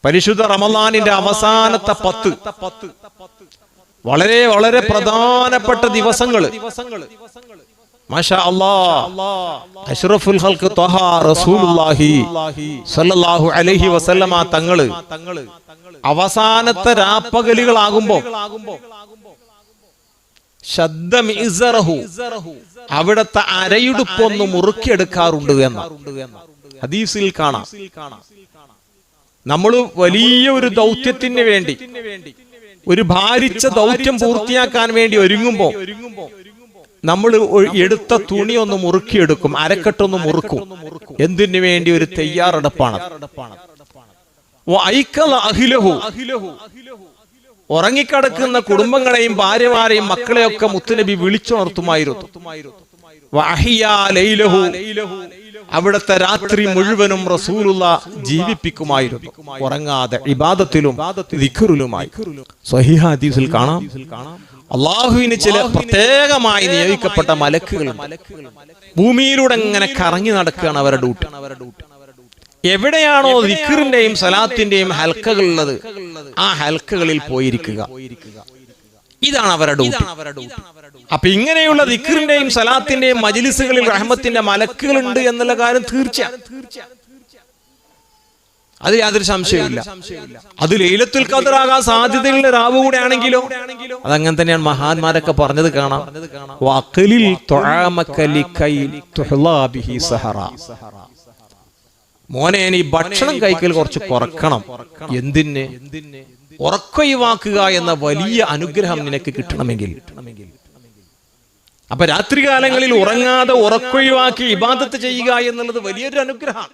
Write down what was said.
പരിശുദ്ധ റമളാനിന്റെ അവസാനത്തെ 10 വളരെ വളരെ പ്രധാനപ്പെട്ട ദിവസങ്ങൾ. മാഷാ അല്ലാഹ്, അഷ്റഫുൽ ഖൽഖ് ത്വഹ റസൂലുള്ളാഹി സ്വല്ലല്ലാഹു അലൈഹി വസല്ലമ തങ്ങൾ അവസാനത്തെ രാപ്പകലുകളാകുമ്പോൾ അവിടത്തെ അരയുടുപ്പൊന്ന് മുറുക്കിയെടുക്കാറുണ്ട് എന്ന ഹദീസിൽ കാണാം. നമ്മൾ വലിയ ഒരു ദൗത്യത്തിന് വേണ്ടി, ഒരു ഭാരിച്ച ദൗത്യം പൂർത്തിയാക്കാൻ വേണ്ടി ഒരുങ്ങുമ്പോ നമ്മൾ എടുത്ത തുണി ഒന്ന് മുറുക്കിയെടുക്കും, അരക്കെട്ടൊന്ന് മുറുക്കും. എന്തിനു വേണ്ടി? ഒരു തയ്യാറെടുപ്പാണ്. ഉറങ്ങിക്കിടക്കുന്ന കുടുംബങ്ങളെയും ഭാര്യമാരെയും മക്കളെയൊക്കെ മുത്തുനബി വിളിച്ചുണർത്തുമായിരുന്നു. അവിടുത്തെ രാത്രി മുഴുവനും റസൂലുള്ള ജീവിപ്പിക്കുമായിരുന്നു, ഉറങ്ങാതെ ഇബാദത്തിലും ദിക്റിലുമായി. സ്വഹീഹ ഹദീസിൽ കാണാം, അള്ളാഹുവിന് ചില പ്രത്യേകമായി നിയോഗിക്കപ്പെട്ട മലക്കുകളുണ്ട്. ഭൂമിയിലൂടെ ഇങ്ങനെ കറങ്ങി നടക്കുകയാണ് അവരുടെ ഡ്യൂട്ടി. എവിടെയാണോ ദിക്റിന്റെയും സലാത്തിന്റെയും ഹൽക്കകൾ ഉള്ളത്, ആ ഹൽക്കകളിൽ പോയിരിക്കുക. ഇതാണ് അവരുടെ ഡ്യൂട്ടി. അപ്പൊ ഇങ്ങനെയുള്ള ദിക്റിന്റെയും സലാത്തിന്റെയും മജ്ലിസുകളിൽ റഹ്മത്തിന്റെ മലക്കുകൾ ഉണ്ട് എന്നുള്ള കാര്യം തീർച്ചയാണ്. അത് യാതൊരു സംശയമില്ല. അത് ലൈലത്തുൽ ഖദ്ർ ആകാൻ സാധ്യതയുള്ള രാവ് കൂടെ ആണെങ്കിലോ അതങ്ങനെ തന്നെയാണ്. മഹാന്മാരൊക്കെ പറഞ്ഞത് കാണാം, വഖലിൽ തുആമക ലികൈ തുഹ്ലാ ബിഹി സഹറ. മോനെ, നീ ഭക്ഷണം കഴിക്കൽ കുറച്ച് കുറക്കണം. എന്തിന്? ഉറക്കൊഴിവാക്കുക എന്ന വലിയ അനുഗ്രഹം നിനക്ക് കിട്ടണമെങ്കിൽ. അപ്പൊ രാത്രികാലങ്ങളിൽ ഉറങ്ങാതെ ഉറക്കൊഴിവാക്കി ഇബാദത്ത് ചെയ്യുക എന്നുള്ളത് വലിയൊരു അനുഗ്രഹം.